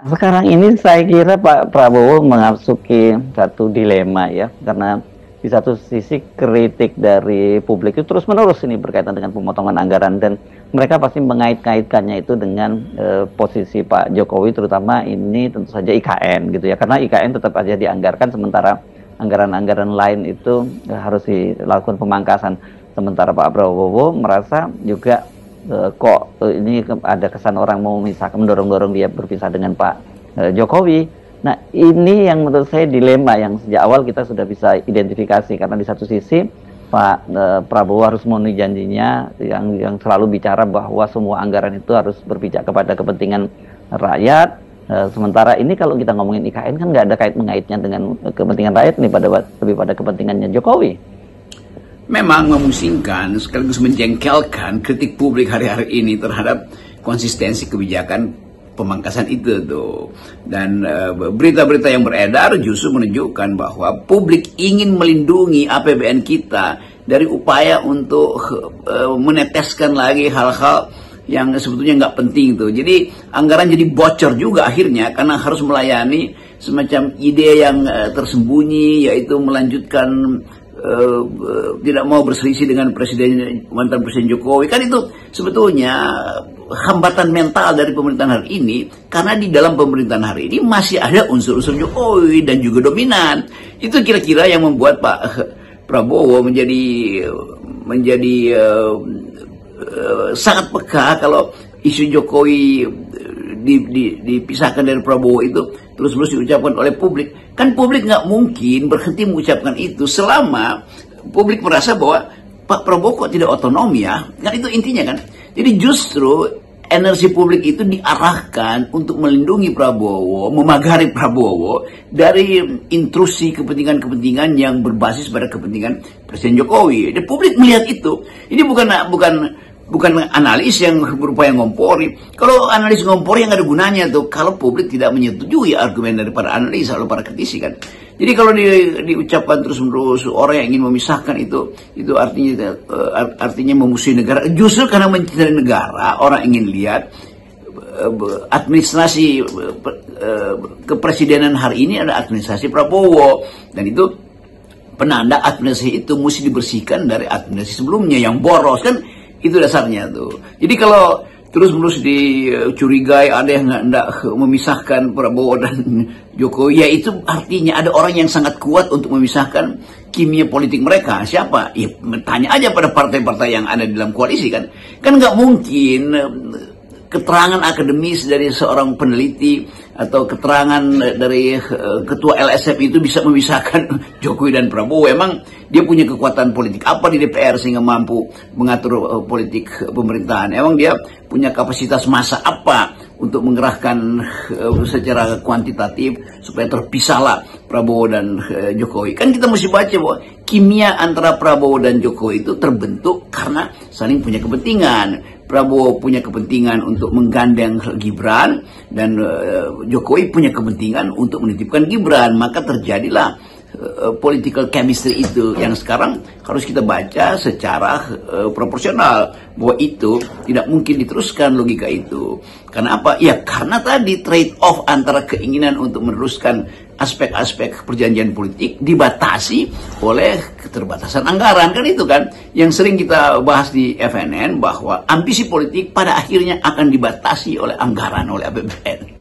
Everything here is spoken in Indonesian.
Sekarang ini saya kira Pak Prabowo memasuki satu dilema ya, karena di satu sisi kritik dari publik itu terus-menerus ini berkaitan dengan pemotongan anggaran, dan mereka pasti mengait-kaitkannya itu dengan posisi Pak Jokowi, terutama ini tentu saja IKN gitu ya, karena IKN tetap aja dianggarkan sementara anggaran-anggaran lain itu harus dilakukan pemangkasan. Sementara Pak Prabowo merasa juga ini ada kesan orang mau memisahkan, mendorong-dorong dia berpisah dengan Pak Jokowi. Nah, ini yang menurut saya dilema yang sejak awal kita sudah bisa identifikasi, karena di satu sisi Pak Prabowo harus memenuhi janjinya yang selalu bicara bahwa semua anggaran itu harus berpijak kepada kepentingan rakyat. Sementara ini kalau kita ngomongin IKN kan nggak ada kait mengaitnya dengan kepentingan rakyat, nih lebih pada kepentingannya Jokowi. Memang memusingkan sekaligus menjengkelkan kritik publik hari-hari ini terhadap konsistensi kebijakan pemangkasan itu tuh. Dan berita-berita yang beredar justru menunjukkan bahwa publik ingin melindungi APBN kita dari upaya untuk meneteskan lagi hal-hal yang sebetulnya nggak penting tuh. Jadi anggaran jadi bocor juga akhirnya karena harus melayani semacam ide yang tersembunyi, yaitu melanjutkan tidak mau berselisih dengan mantan Presiden Jokowi. Kan itu sebetulnya hambatan mental dari pemerintahan hari ini, karena di dalam pemerintahan hari ini masih ada unsur-unsur Jokowi dan juga dominan. Itu kira-kira yang membuat Pak Prabowo menjadi sangat peka kalau isu Jokowi dipisahkan dari Prabowo itu terus-terus diucapkan oleh publik. Kan publik nggak mungkin berhenti mengucapkan itu selama publik merasa bahwa Pak Prabowo kok tidak otonom ya. Kan itu intinya kan. Jadi justru energi publik itu diarahkan untuk melindungi Prabowo, memagari Prabowo dari intrusi kepentingan-kepentingan yang berbasis pada kepentingan Presiden Jokowi. Dan publik melihat itu. Ini bukan analis yang berupaya ngompori. Kalau analis ngompori yang ada gunanya tuh kalau publik tidak menyetujui argumen dari para analis atau para kritisi kan. Jadi kalau diucapkan terus-menerus orang yang ingin memisahkan itu artinya memusuhi negara. Justru karena mencintai negara, orang ingin lihat administrasi kepresidenan hari ini ada administrasi Prabowo, dan itu penanda administrasi itu mesti dibersihkan dari administrasi sebelumnya yang boros kan. Itu dasarnya tuh. Jadi kalau terus-menerus dicurigai ada yang hendak memisahkan Prabowo dan Jokowi, ya itu artinya ada orang yang sangat kuat untuk memisahkan kimia politik mereka. Siapa? Ya tanya aja pada partai-partai yang ada di dalam koalisi kan. Kan nggak mungkin keterangan akademis dari seorang peneliti atau keterangan dari ketua LSM itu bisa memisahkan Jokowi dan Prabowo. Emang dia punya kekuatan politik apa di DPR sehingga mampu mengatur politik pemerintahan? Emang dia punya kapasitas massa apa untuk mengerahkan secara kuantitatif supaya terpisahlah Prabowo dan Jokowi? Kan kita mesti baca bahwa kimia antara Prabowo dan Jokowi itu terbentuk karena saling punya kepentingan. Prabowo punya kepentingan untuk menggandeng Gibran, dan Jokowi punya kepentingan untuk menitipkan Gibran. Maka terjadilah political chemistry itu yang sekarang harus kita baca secara proporsional, bahwa itu tidak mungkin diteruskan logika itu. Karena apa? Ya karena tadi trade off antara keinginan untuk meneruskan aspek-aspek perjanjian politik dibatasi oleh keterbatasan anggaran. Kan itu kan yang sering kita bahas di FNN, bahwa ambisi politik pada akhirnya akan dibatasi oleh anggaran, oleh APBN.